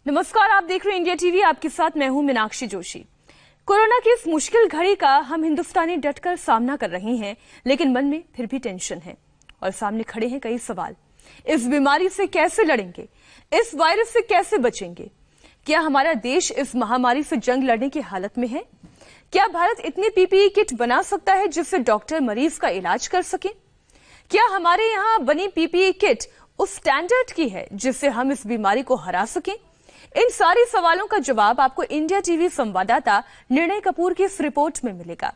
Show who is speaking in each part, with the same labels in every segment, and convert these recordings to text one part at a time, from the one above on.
Speaker 1: नमस्कार, आप देख रहे हैं इंडिया टीवी। आपके साथ मैं हूं मीनाक्षी जोशी। कोरोना की इस मुश्किल घड़ी का हम हिंदुस्तानी डटकर सामना कर रहे हैं, लेकिन मन में फिर भी टेंशन है और सामने खड़े हैं कई सवाल। इस बीमारी से कैसे लड़ेंगे? इस वायरस से कैसे बचेंगे? क्या हमारा देश इस महामारी से जंग लड़ने की हालत में है? क्या भारत इतनी पीपीई किट बना सकता है जिससे डॉक्टर मरीज का इलाज कर सके? क्या हमारे यहाँ बनी पीपीई किट उस स्टैंडर्ड की है जिससे हम इस बीमारी को हरा सकें? इन सारे सवालों का जवाब आपको इंडिया टीवी संवाददाता निर्णय कपूर की इस रिपोर्ट में मिलेगा।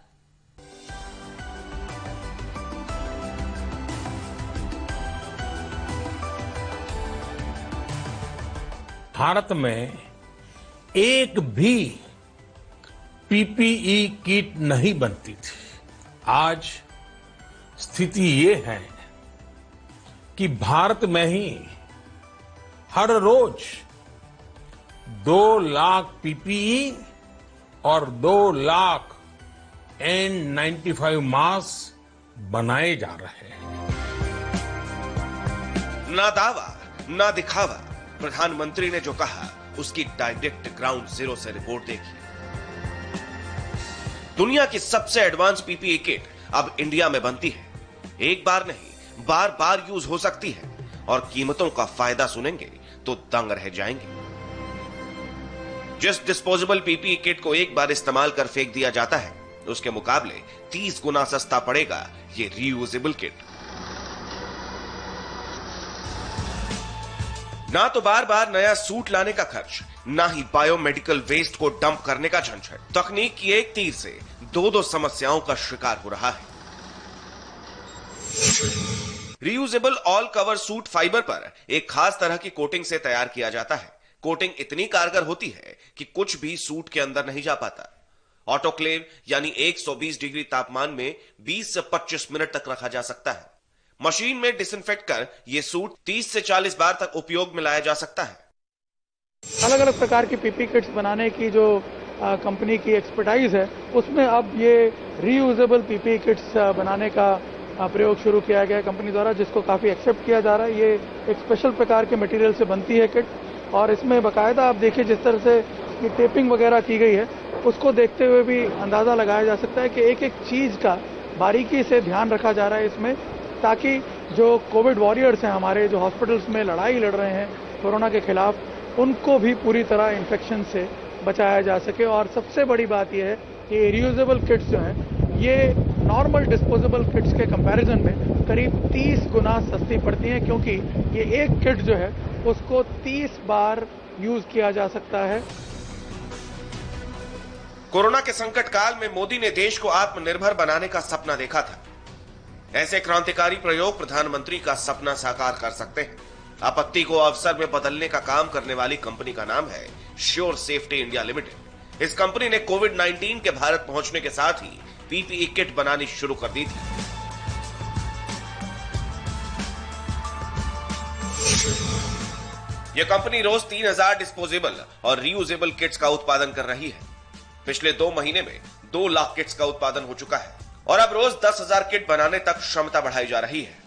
Speaker 2: भारत में एक भी पीपीई किट नहीं बनती थी। आज स्थिति ये है कि भारत में ही हर रोज 2 लाख पीपीई और 2 लाख N95 मास्क बनाए जा रहे हैं।
Speaker 3: ना दावा ना दिखावा, प्रधानमंत्री ने जो कहा उसकी डायरेक्ट ग्राउंड जीरो से रिपोर्ट देखिए। दुनिया की सबसे एडवांस पीपीई किट अब इंडिया में बनती है। एक बार नहीं, बार बार यूज हो सकती है और कीमतों का फायदा सुनेंगे तो दंग रह जाएंगे। जिस डिस्पोजेबल पीपीई किट को एक बार इस्तेमाल कर फेंक दिया जाता है, उसके मुकाबले 30 गुना सस्ता पड़ेगा ये रीयूजेबल किट। ना तो बार बार नया सूट लाने का खर्च, ना ही बायोमेडिकल वेस्ट को डंप करने का झंझट। तकनीक की एक तीर से दो समस्याओं का शिकार हो रहा है। Reusable all cover suit fibre पर एक खास तरह की कोटिंग से तैयार किया जाता है। कोटिंग इतनी कारगर होती है कि कुछ भी सूट के अंदर नहीं जा पाता। ऑटोक्लेव यानी 120 डिग्री तापमान में 20 से 25 मिनट तक रखा जा सकता है। मशीन में डिसइंफेक्ट कर यह सूट 30 से 40 बार तक उपयोग में लाया जा सकता है।
Speaker 4: अलग अलग प्रकार की पीपी किट्स बनाने की जो कंपनी की एक्सपर्टाइज है, उसमें अब ये रीयूजेबल पीपी किट्स बनाने का प्रयोग शुरू किया गया है कंपनी द्वारा, जिसको काफी एक्सेप्ट किया जा रहा है। ये एक स्पेशल प्रकार के मटेरियल से बनती है किट और इसमें बाकायदा आप देखिए जिस तरह से ये टेपिंग वगैरह की गई है, उसको देखते हुए भी अंदाजा लगाया जा सकता है कि एक एक चीज का बारीकी से ध्यान रखा जा रहा है इसमें, ताकि जो कोविड वॉरियर्स हैं हमारे, जो हॉस्पिटल्स में लड़ाई लड़ रहे हैं कोरोना के खिलाफ, उनको भी पूरी तरह इन्फेक्शन से बचाया जा सके। और सबसे बड़ी बात यह है कि रियूजेबल किट्स जो हैं ये नॉर्मल डिस्पोजेबल किट्स के कंपैरिजन में करीब 30 गुना सस्ती पड़ती हैं, क्योंकि ये एक किट जो है उसको 30 बार यूज किया जा सकता है।
Speaker 3: कोरोना के संकट काल में मोदी ने देश को आत्मनिर्भर बनाने का सपना देखा था। ऐसे क्रांतिकारी प्रयोग प्रधानमंत्री का सपना साकार कर सकते हैं। आपत्ति को अवसर में बदलने का काम करने वाली कंपनी का नाम है श्योर सेफ्टी इंडिया लिमिटेड। इस कंपनी ने कोविड-19 के भारत पहुंचने के साथ ही पीपीई किट बनानी शुरू कर दी थी। यह कंपनी रोज 3000 डिस्पोजेबल और रीयूजेबल किट्स का उत्पादन कर रही है। पिछले 2 महीने में 2 लाख किट्स का उत्पादन हो चुका है और अब रोज 10,000 किट बनाने तक क्षमता बढ़ाई जा रही है।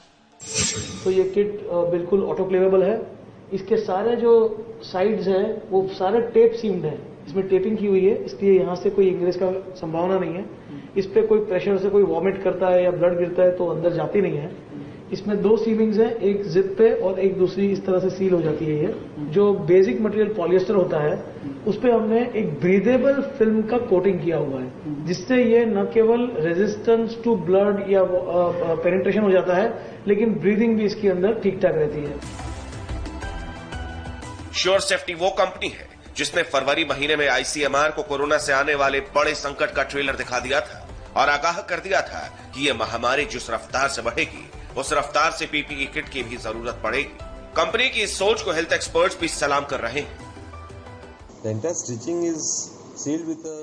Speaker 5: तो ये किट बिल्कुल ऑटोक्लेवेबल है। इसके सारे जो साइड्स हैं वो सारे टेप सीम्ड है, इसमें टेपिंग की हुई है, इसलिए यहाँ से कोई इंग्रेस का संभावना नहीं है। इस पे कोई प्रेशर से कोई वॉमिट करता है या ब्लड गिरता है तो अंदर जाती नहीं है। इसमें 2 सीलिंग्स हैं, एक जिप पे और एक दूसरी इस तरह से सील हो जाती है। ये जो बेसिक मटेरियल पॉलिएस्टर होता है उस पे हमने एक ब्रीदेबल फिल्म का कोटिंग किया हुआ है, जिससे ये न केवल रेजिस्टेंस टू ब्लड या पेनिट्रेशन हो जाता है, लेकिन ब्रीदिंग भी इसके अंदर ठीक ठाक रहती है।
Speaker 3: श्योर सेफ्टी वो कंपनी है जिसने फरवरी महीने में आईसीएमआर को कोरोना से आने वाले बड़े संकट का ट्रेलर दिखा दिया था और आगाह कर दिया था कि यह महामारी जिस रफ्तार से बढ़ेगी उस रफ्तार से पीपीई किट की भी जरूरत पड़ेगी। कंपनी की इस सोच को हेल्थ एक्सपर्ट्स भी सलाम कर रहे हैं।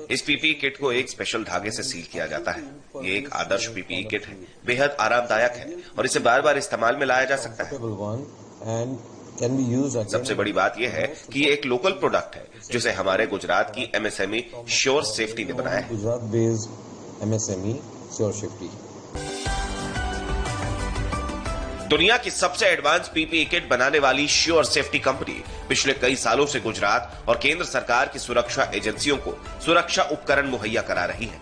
Speaker 3: इस पीपीई किट को एक स्पेशल धागे से सील किया जाता है। ये एक आदर्श पीपीई किट है, बेहद आरामदायक है और इसे बार बार इस्तेमाल में लाया जा सकता है। सबसे बड़ी बात यह है कि ये एक लोकल प्रोडक्ट है जिसे हमारे गुजरात की एमएसएमई श्योर सेफ्टी ने बनाया है।
Speaker 6: Gujarat based MSME sure safety.
Speaker 3: दुनिया की सबसे एडवांस पीपीई किट बनाने वाली श्योर सेफ्टी कंपनी पिछले कई सालों से गुजरात और केंद्र सरकार की सुरक्षा एजेंसियों को सुरक्षा उपकरण मुहैया करा रही है।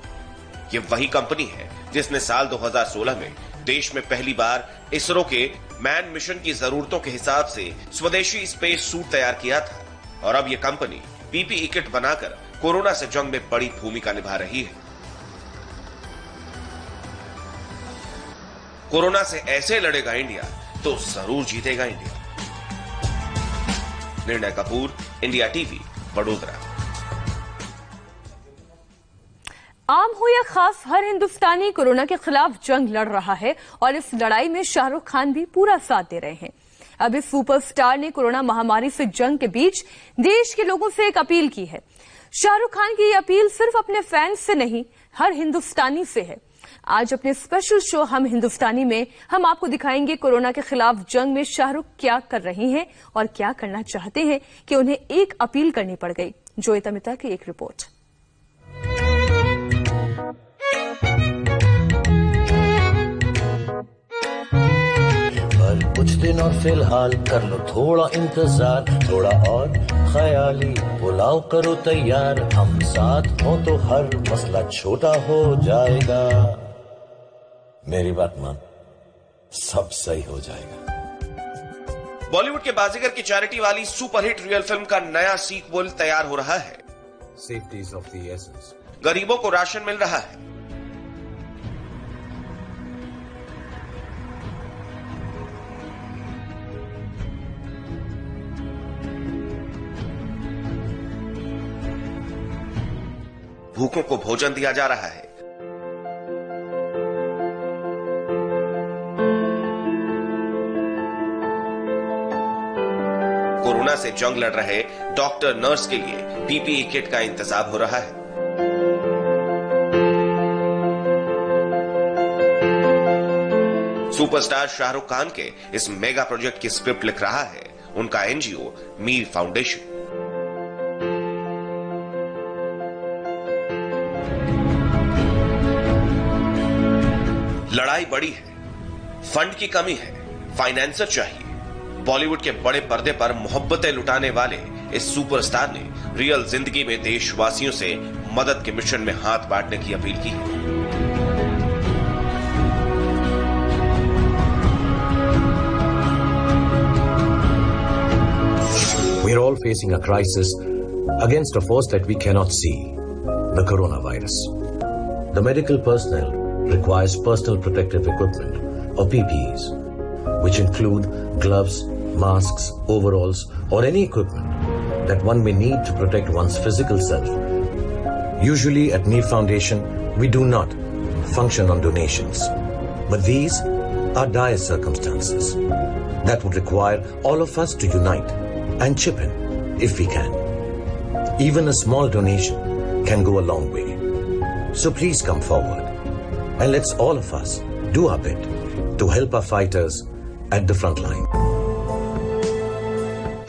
Speaker 3: ये वही कंपनी है जिसने साल 2016 में देश में पहली बार इसरो के मैन मिशन की जरूरतों के हिसाब से स्वदेशी स्पेस सूट तैयार किया था और अब ये कंपनी पीपीई किट बनाकर कोरोना से जंग में बड़ी भूमिका निभा रही है। कोरोना से ऐसे लड़ेगा इंडिया तो जरूर जीतेगा इंडिया। निर्णय कपूर, इंडिया टीवी, वडोदरा।
Speaker 1: आम हो या खास, हर हिंदुस्तानी कोरोना के खिलाफ जंग लड़ रहा है और इस लड़ाई में शाहरुख खान भी पूरा साथ दे रहे हैं। अब इस सुपरस्टार ने कोरोना महामारी से जंग के बीच देश के लोगों से एक अपील की है। शाहरुख खान की ये अपील सिर्फ अपने फैंस से नहीं, हर हिंदुस्तानी से है। आज अपने स्पेशल शो हम हिंदुस्तानी में हम आपको दिखाएंगे कोरोना के खिलाफ जंग में शाहरुख क्या कर रही हैं और क्या करना चाहते हैं कि उन्हें एक अपील करनी पड़ गई। जोयिता मित्ता की एक रिपोर्ट।
Speaker 6: कुछ दिन और फिलहाल कर लो थोड़ा इंतजार, थोड़ा और ख्याली पुलाव करो तैयार। हम साथ हो तो हर मसला छोटा हो जाएगा। मेरी बात मान, सब सही हो जाएगा।
Speaker 3: बॉलीवुड के बाजीगर की चैरिटी वाली सुपरहिट रियल फिल्म का नया सीक्वल तैयार हो रहा है।
Speaker 7: Safety is of the essence.
Speaker 3: गरीबों को राशन मिल रहा है। भूखों को भोजन दिया जा रहा है। कोरोना से जंग लड़ रहे डॉक्टर नर्स के लिए पीपीई किट का इंतजाम हो रहा है। सुपरस्टार शाहरुख खान के इस मेगा प्रोजेक्ट की स्क्रिप्ट लिख रहा है उनका एनजीओ मीर फाउंडेशन। लड़ाई बड़ी है, फंड की कमी है, फाइनेंसर चाहिए। बॉलीवुड के बड़े पर्दे पर मोहब्बतें लुटाने वाले इस सुपरस्टार ने रियल जिंदगी में देशवासियों से मदद के मिशन में हाथ बांटने की अपील की है।
Speaker 6: We are all facing a crisis against a force that we cannot see, the coronavirus. The medical personnel requires personal protective equipment or PPEs, which include gloves, masks, overalls, or any equipment that one may need to protect one's physical self. Usually at Mir Foundation, we do not function on donations, but these are dire circumstances that would require all of us to unite and chip in if we can. Even a small donation can go a long way. So please come forward. And let's all of us do our bit to help our fighters at the front line.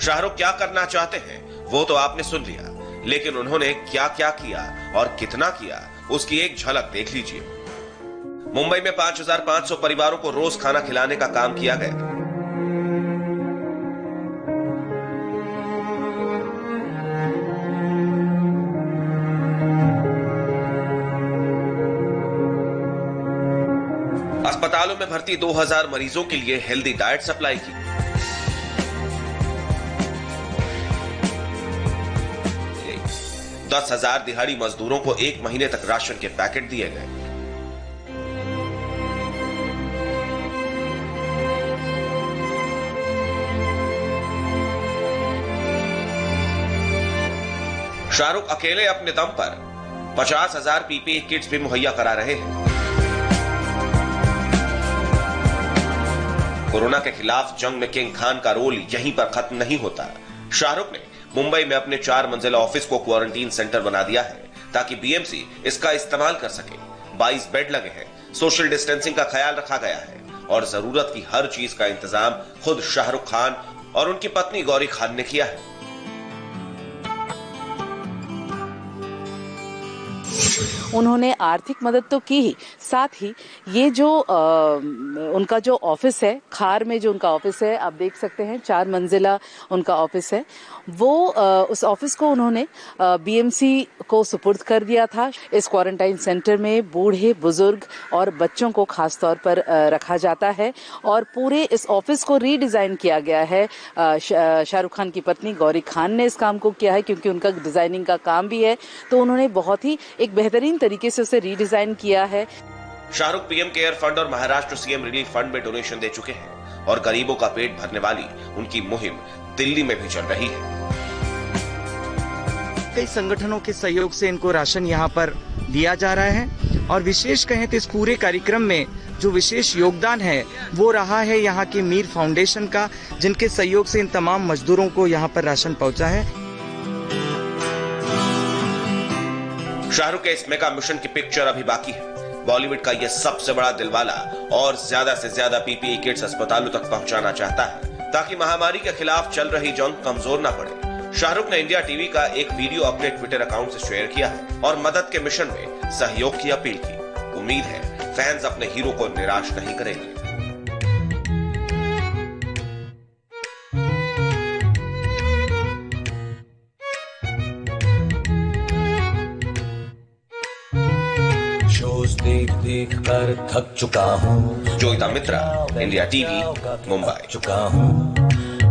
Speaker 3: Shahrukh क्या करना चाहते हैं वो तो आपने सुन लिया, लेकिन उन्होंने क्या क्या किया और कितना किया उसकी एक झलक देख लीजिए। मुंबई में 5,500 परिवारों को रोज खाना खिलाने का काम किया गया। अस्पतालों में भर्ती 2000 मरीजों के लिए हेल्दी डाइट सप्लाई की। दस 10,000 दिहाड़ी मजदूरों को 1 महीने तक राशन के पैकेट दिए गए। शाहरुख अकेले अपने दम पर 50,000 पीपीई किट्स भी मुहैया करा रहे हैं। कोरोना के खिलाफ जंग में किंग खान का रोल यहीं पर खत्म नहीं होता। शाहरुख ने मुंबई में अपने 4 मंजिला ऑफिस को क्वारंटीन सेंटर बना दिया है ताकि बीएमसी इसका इस्तेमाल कर सके। 22 बेड लगे हैं, सोशल डिस्टेंसिंग का ख्याल रखा गया है और जरूरत की हर चीज का इंतजाम खुद शाहरुख खान और उनकी पत्नी गौरी खान ने किया है।
Speaker 8: उन्होंने आर्थिक मदद तो की ही, साथ ही ये जो उनका जो ऑफिस है, खार में जो उनका ऑफिस है, आप देख सकते हैं 4 मंजिला उनका ऑफिस है, वो उस ऑफिस को उन्होंने बीएमसी को सुपुर्द कर दिया था। इस क्वारंटाइन सेंटर में बूढ़े, बुजुर्ग और बच्चों को खास तौर पर रखा जाता है और पूरे इस ऑफिस को रीडिजाइन किया गया है। शाहरुख खान की पत्नी गौरी खान ने इस काम को किया है, क्योंकि उनका डिजाइनिंग का काम भी है, तो उन्होंने बहुत ही एक बेहतरीन तरीके से उसे रीडिजाइन किया है।
Speaker 3: शाहरुख पीएम केयर फंड और महाराष्ट्र सीएम रिलीफ फंड में डोनेशन दे चुके हैं और गरीबों का पेट भरने वाली उनकी मुहिम दिल्ली में भी चल रही है।
Speaker 9: कई संगठनों के सहयोग से इनको राशन यहाँ पर दिया जा रहा है और विशेष कहें तो इस पूरे कार्यक्रम में जो विशेष योगदान है वो रहा है यहाँ के मीर फाउंडेशन का, जिनके सहयोग से इन तमाम मजदूरों को यहाँ पर राशन पहुँचा है।
Speaker 3: शाहरुख के इस मेगा मिशन की पिक्चर अभी बाकी है। बॉलीवुड का यह सबसे बड़ा दिलवाला और ज्यादा से ज्यादा पीपीई किट्स अस्पतालों तक पहुंचाना चाहता है, ताकि महामारी के खिलाफ चल रही जंग कमजोर न पड़े। शाहरुख ने इंडिया टीवी का एक वीडियो अपने ट्विटर अकाउंट से शेयर किया है और मदद के मिशन में सहयोग की अपील की। उम्मीद है फैंस अपने हीरो को निराश नहीं करेंगे।
Speaker 6: देख देख कर थक चुका हूँ।
Speaker 3: जोगिता मित्रा, इंडिया टीवी, मुंबई।
Speaker 6: चुका हूँ,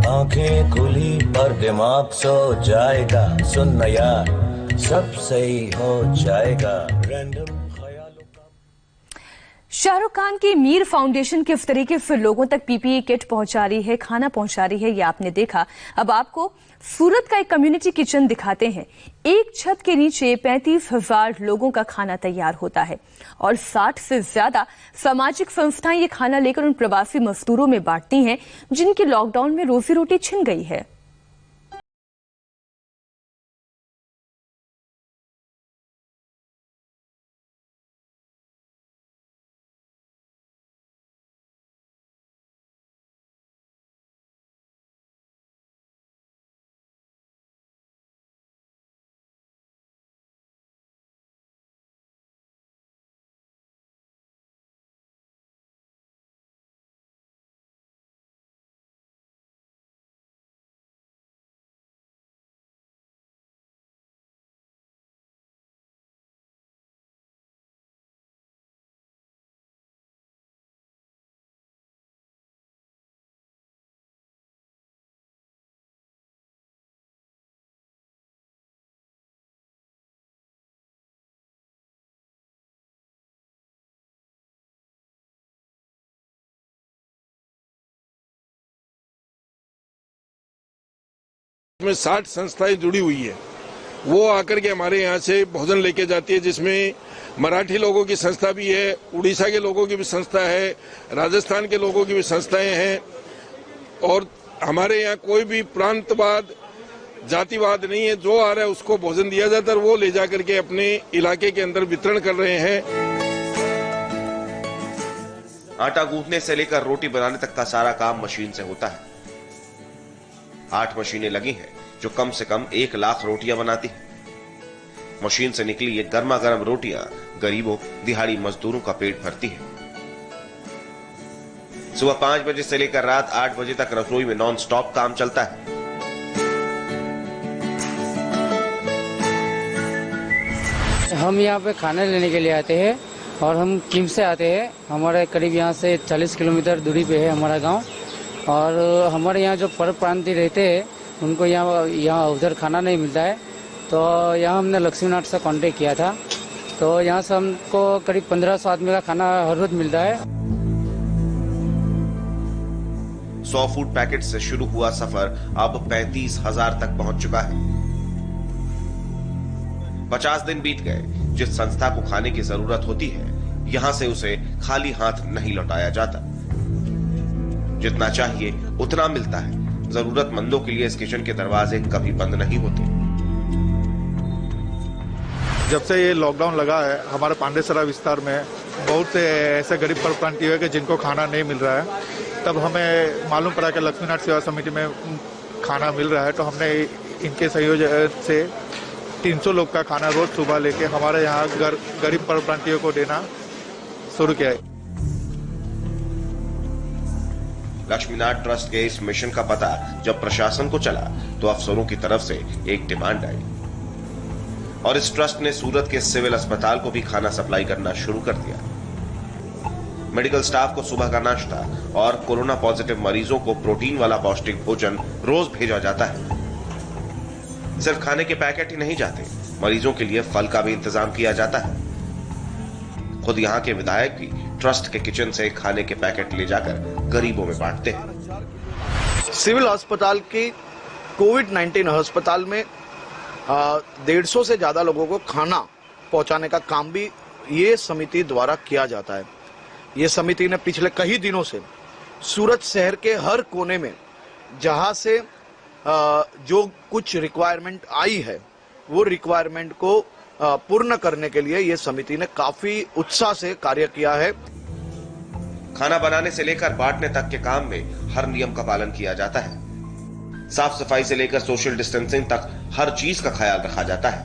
Speaker 6: आंखें खुली पर दिमाग सो जाएगा। सुन न यार, सब सही हो जाएगा। रैंडम
Speaker 1: शाहरुख खान की मीर फाउंडेशन किस तरीके से लोगों तक पीपीई किट पहुंचा रही है, खाना पहुंचा रही है, ये आपने देखा। अब आपको सूरत का एक कम्युनिटी किचन दिखाते हैं। एक छत के नीचे 35,000 लोगों का खाना तैयार होता है और 60 से ज्यादा सामाजिक संस्थाएं ये खाना लेकर उन प्रवासी मजदूरों में बांटती हैं जिनकी लॉकडाउन में रोजी रोटी छिन गई है।
Speaker 2: में 60 संस्थाएं जुड़ी हुई है, वो आकर के हमारे यहाँ से भोजन लेके जाती है, जिसमें मराठी लोगों की संस्था भी है, उड़ीसा के लोगों की भी संस्था है, राजस्थान के लोगों की भी संस्थाएं हैं और हमारे यहाँ कोई भी प्रांतवाद, जातिवाद नहीं है। जो आ रहा है उसको भोजन दिया जाता है और वो ले जाकर के अपने इलाके के अंदर वितरण कर रहे हैं।
Speaker 3: आटा गूंथने से लेकर रोटी बनाने तक का सारा काम मशीन से होता है। 8 मशीनें लगी हैं जो कम से कम 1 लाख रोटियां बनाती हैं। मशीन से निकली ये गर्मा गर्म रोटियां गरीबों, दिहाड़ी मजदूरों का पेट भरती हैं। सुबह 5 बजे से लेकर रात 8 बजे तक रसोई में नॉन स्टॉप काम चलता है।
Speaker 10: हम यहाँ पे खाना लेने के लिए आते हैं और हम किम से आते हैं। हमारे करीब यहाँ से 40 किलोमीटर दूरी पे है हमारा गांव और हमारे यहाँ जो पर प्रांतीय रहते हैं उनको यहाँ उधर खाना नहीं मिलता है, तो यहाँ हमने लक्ष्मीनाथ से कांटेक्ट किया था, तो यहाँ से हमको करीब 1500 आदमी का खाना हर रोज मिलता है।
Speaker 3: 100 फूड पैकेट से शुरू हुआ सफर अब 35,000 तक पहुंच चुका है। 50 दिन बीत गए। जिस संस्था को खाने की जरूरत होती है, यहां से उसे खाली हाथ नहीं लौटाया जाता। जितना चाहिए उतना मिलता है। जरूरतमंदों के लिए इस किचन के दरवाजे कभी बंद नहीं होते।
Speaker 11: जब से ये लॉकडाउन लगा है, हमारे पांडेसरा विस्तार में बहुत से ऐसे गरीब परप्रांतीय है जिनको खाना नहीं मिल रहा है। तब हमें मालूम पड़ा कि लक्ष्मीनाथ सेवा समिति में खाना मिल रहा है, तो हमने इनके सहयोग से 300 लोग का खाना रोज सुबह लेके हमारे यहाँ गरीब परप्रांतीयों को देना शुरू किया है।
Speaker 3: लक्ष्मीनाथ ट्रस्ट के इस मिशन का पता जब प्रशासन को चला तो अफसरों की तरफ से एक डिमांड आई और इस ट्रस्ट ने सूरत के सिविल अस्पताल को भी खाना सप्लाई करना शुरू कर दिया। मेडिकल स्टाफ को सुबह का नाश्ता और कोरोना पॉजिटिव मरीजों को प्रोटीन वाला पौष्टिक भोजन रोज भेजा जाता है। सिर्फ खाने के पैकेट ही नहीं जाते, मरीजों के लिए फल का भी इंतजाम किया जाता है। खुद यहाँ के विधायक भी ट्रस्ट के किचन से खाने के पैकेट ले जाकर गरीबों में बांटते हैं।
Speaker 12: सिविल अस्पताल की कोविड-19 अस्पताल में 150 से ज्यादा लोगों को खाना पहुंचाने का काम भी ये समिति द्वारा किया जाता है। ये समिति ने पिछले कई दिनों से सूरत शहर के हर कोने में जहां से जो कुछ रिक्वायरमेंट आई है वो रिक्वायरमेंट को पूर्ण करने के लिए ये समिति ने काफी उत्साह से कार्य किया है।
Speaker 3: खाना बनाने से लेकर बांटने तक के काम में हर नियम का पालन किया जाता है। साफ सफाई से लेकर सोशल डिस्टेंसिंग तक हर चीज का ख्याल रखा जाता है।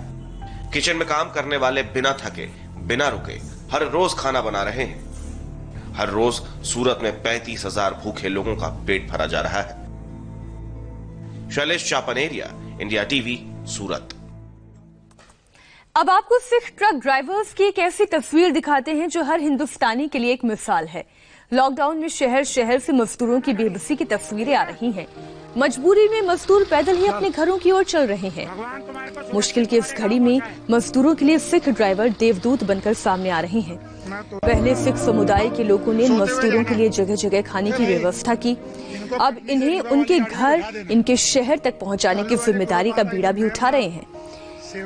Speaker 3: किचन में काम करने वाले बिना थके, बिना रुके हर रोज खाना बना रहे हैं। हर रोज सूरत में 35,000 भूखे लोगों का पेट भरा जा रहा है। शैलेश चापनेरिया, इंडिया टीवी, सूरत।
Speaker 1: अब आपको सिख ट्रक ड्राइवर्स की एक ऐसी तस्वीर दिखाते हैं जो हर हिंदुस्तानी के लिए एक मिसाल है। लॉकडाउन में शहर शहर से मजदूरों की बेबसी की तस्वीरें आ रही हैं। मजबूरी में मजदूर पैदल ही अपने घरों की ओर चल रहे हैं। मुश्किल की इस घड़ी में मजदूरों के लिए सिख ड्राइवर देवदूत बनकर सामने आ रहे हैं। पहले सिख समुदाय के लोगों ने मजदूरों के लिए जगह जगह खाने की व्यवस्था की। अब इन्हें उनके घर, इनके शहर तक पहुंचाने की जिम्मेदारी का बीड़ा भी उठा रहे हैं।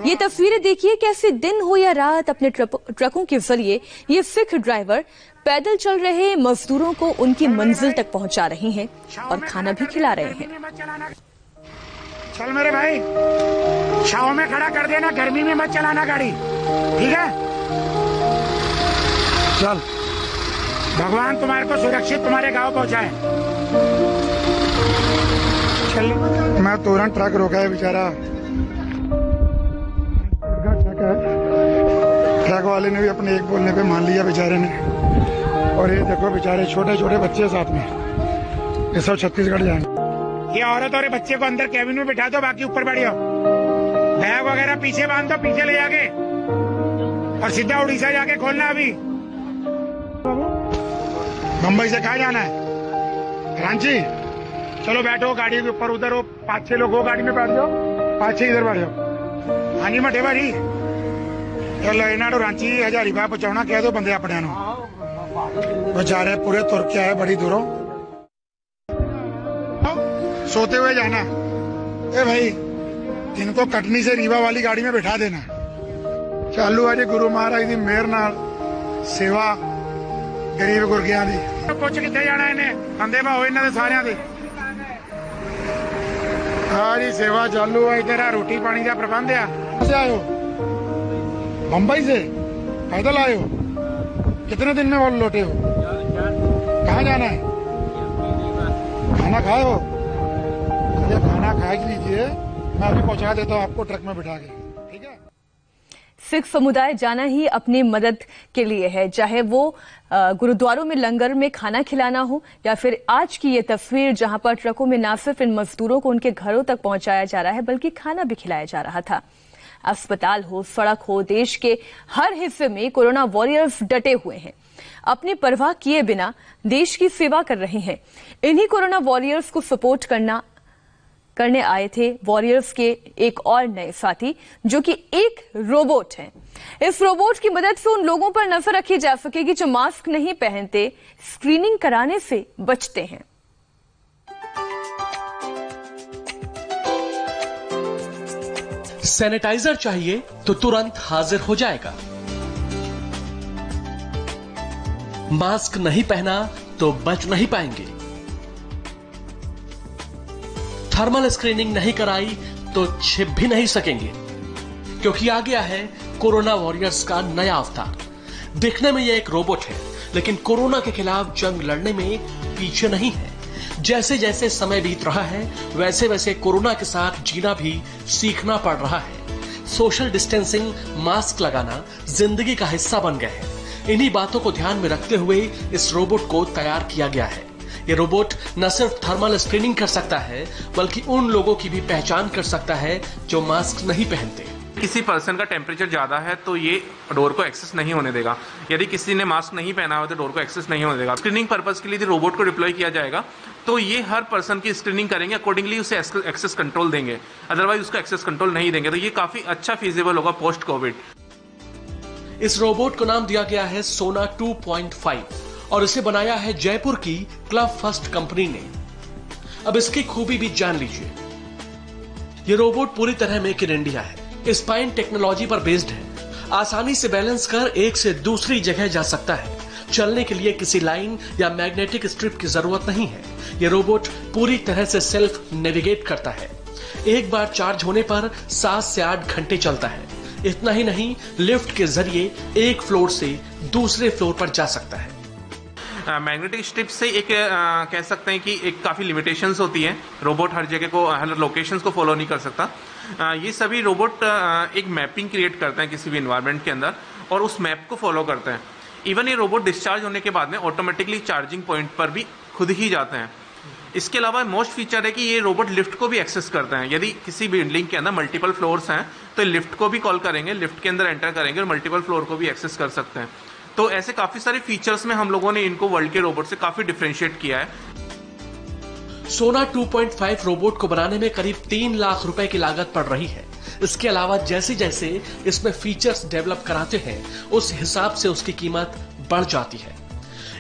Speaker 1: ये तस्वीरें देखिए कैसे दिन हो या रात अपने ट्रकों के जरिए ये सिख ड्राइवर पैदल चल रहे मजदूरों को उनकी मंजिल तक पहुंचा रहे हैं और खाना भी खिला रहे हैं।
Speaker 13: चल मेरे भाई, छाव में खड़ा कर देना, गर्मी में मत चलाना गाड़ी, ठीक है? चल, भगवान तुम्हारे को सुरक्षित तुम्हारे गांव पहुंचाए। चल, मैं तुरंत ट्रक रोका है बेचारा, ट्रक वाले ने भी अपने एक बोलने पे मान लिया बेचारे ने। और ये देखो बेचारे छोटे छोटे बच्चे साथ में, ये सब छत्तीसगढ़ जाएंगे। ये औरत और बच्चे को अंदर कैबिन में बिठा दो, बाकी ऊपर बैठियो। बैग वगैरह पीछे बांध दो, पीछे ले जाके, और सीधा उड़ीसा जाके खोलना। अभी मुंबई से कहाँ जाना है? रांची। चलो बैठो गाड़ी के ऊपर, उधर हो 5-6 लोग हो गाड़ी में, बैठ जाओ, 5-6 इधर बैठ जाओ। हाँ जी मठे भाई, चलो इन्होंने रांची हजारीबाग पहुंचाना कह दो बंदे अपने बेचारे पूरे तुर के आए बड़ी दूरों, सोते हुए जाना। ए भाई, इनको कटनी से रीवा वाली गाड़ी में बिठा देना। चालू है जी गुरु महाराज की मेहर नाल सेवा गरीब गुरगियां दी। पुछ किथे जाना इन्हें, बंदे भाओ इन्हां दे सारियां दे। हाँ जी सेवा चालू है, इधर रोटी पानी का प्रबंध है। कैसे आए हो? मुंबई से पैदल आए हो? कितने दिन में वो लौटे हो? कहाँ जाना है? खाना खाए हो? ये खाना खा लीजिए, मैं अभी पहुंचा देता हूँ आपको ट्रक में बिठा के, ठीक है?
Speaker 1: सिख समुदाय जाना ही अपनी मदद के लिए है, चाहे वो गुरुद्वारों में लंगर में खाना खिलाना हो या फिर आज की ये तस्वीर जहां पर ट्रकों में न सिर्फ इन मजदूरों को उनके घरों तक पहुंचाया जा रहा है बल्कि खाना भी खिलाया जा रहा था। अस्पताल हो, सड़क हो, देश के हर हिस्से में कोरोना वॉरियर्स डटे हुए हैं, अपनी परवाह किए बिना देश की सेवा कर रहे हैं। इन्हीं कोरोना वॉरियर्स को सपोर्ट करने आए थे वॉरियर्स के एक और नए साथी जो कि एक रोबोट हैं। इस रोबोट की मदद से उन लोगों पर नजर रखी जा सकेगी जो मास्क नहीं पहनते, स्क्रीनिंग कराने से बचते हैं।
Speaker 14: सैनिटाइजर चाहिए तो तुरंत हाजिर हो जाएगा। मास्क नहीं पहना तो बच नहीं पाएंगे। थर्मल स्क्रीनिंग नहीं कराई तो छिप भी नहीं सकेंगे, क्योंकि आ गया है कोरोना वॉरियर्स का नया अवतार। दिखने में यह एक रोबोट है, लेकिन कोरोना के खिलाफ जंग लड़ने में पीछे नहीं है। जैसे जैसे समय बीत रहा है वैसे वैसे कोरोना के साथ जीना भी सीखना पड़ रहा है। सोशल डिस्टेंसिंग, मास्क लगाना जिंदगी का हिस्सा बन गए हैं। इन्हीं बातों को ध्यान में रखते हुए इस रोबोट को तैयार किया गया है। ये रोबोट न सिर्फ थर्मल स्क्रीनिंग कर सकता है, बल्कि उन लोगों की भी पहचान कर सकता है जो मास्क नहीं पहनते।
Speaker 15: किसी पर्सन का टेम्परेचर ज्यादा है तो ये डोर को एक्सेस नहीं होने देगा। यदि किसी ने मास्क नहीं पहना हो तो डोर को एक्सेस नहीं होने देगा। स्क्रीनिंग पर्पस के लिए यदि रोबोट को डिप्लॉय किया जाएगा तो ये हर पर्सन की स्क्रीनिंग करेंगे, अकॉर्डिंगली उसे एक्सेस कंट्रोल देंगे, अदरवाइज उसको एक्सेस कंट्रोल नहीं देंगे। तो ये काफी अच्छा फीजिबल होगा पोस्ट कोविड।
Speaker 14: इस रोबोट को नाम दिया गया है सोना 2.5 और इसे बनाया है जयपुर की क्लब फर्स्ट कंपनी ने। अब इसकी खूबी भी जान लीजिए। ये रोबोट पूरी तरह मेक इन इंडिया है, स्पाइन टेक्नोलॉजी पर बेस्ड है, आसानी से बैलेंस कर एक से दूसरी जगह जा सकता है। चलने के लिए किसी लाइन या मैग्नेटिक स्ट्रिप की जरूरत नहीं है। यह रोबोट पूरी तरह से सेल्फ नेविगेट करता है। एक बार चार्ज होने पर 7 से 8 घंटे चलता है। इतना ही नहीं, लिफ्ट के जरिए एक फ्लोर से दूसरे फ्लोर पर जा सकता है।
Speaker 15: मैग्नेटिक स्ट्रिप से एक कह सकते हैं कि एक काफ़ी लिमिटेशंस होती है। रोबोट हर जगह को, हर लोकेशंस को फॉलो नहीं कर सकता। ये सभी रोबोट एक मैपिंग क्रिएट करते हैं किसी भी एनवायरनमेंट के अंदर और उस मैप को फॉलो करते हैं। इवन ये रोबोट डिस्चार्ज होने के बाद में ऑटोमेटिकली चार्जिंग पॉइंट पर भी खुद ही जाते हैं। इसके अलावा मोस्ट फीचर है कि ये रोबोट लिफ्ट को भी एक्सेस करते हैं। यदि किसी बिल्डिंग के अंदर मल्टीपल फ्लोर्स हैं तो लिफ्ट को भी कॉल करेंगे, लिफ्ट के अंदर एंटर करेंगे और मल्टीपल फ्लोर को भी एक्सेस कर सकते हैं। तो ऐसे काफी सारे फीचर्स में हम लोगों ने इनको वर्ल्ड के रोबोट से काफी डिफरेंशिएट किया है।
Speaker 14: सोना 2.5 रोबोट को बनाने में करीब 3 लाख रुपए की लागत पड़ रही है। इसके अलावा जैसे जैसे इसमें फीचर्स डेवलप कराते हैं, उस हिसाब से उसकी कीमत बढ़ जाती है।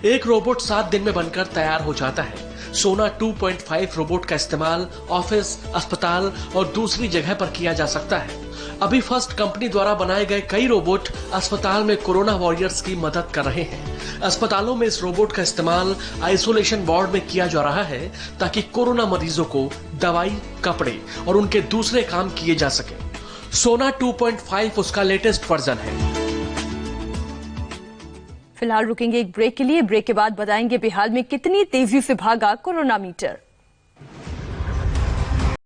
Speaker 14: एक रोबोट 7 दिन में बनकर तैयार हो जाता है। सोना 2.5 रोबोट का इस्तेमाल ऑफिस, अस्पताल और दूसरी जगह पर किया जा सकता है। अभी फर्स्ट कंपनी द्वारा बनाए गए कई रोबोट अस्पताल में कोरोना वॉरियर्स की मदद कर रहे हैं। अस्पतालों में इस रोबोट का इस्तेमाल आइसोलेशन वार्ड में किया जा रहा है ताकि कोरोना मरीजों को दवाई, कपड़े और उनके दूसरे काम किए जा सके। सोना 2.5 उसका लेटेस्ट वर्जन है।
Speaker 1: फिलहाल रुकेंगे एक ब्रेक के लिए। ब्रेक के बाद बताएंगे बिहार में कितनी तेजी से भागा कोरोना मीटर।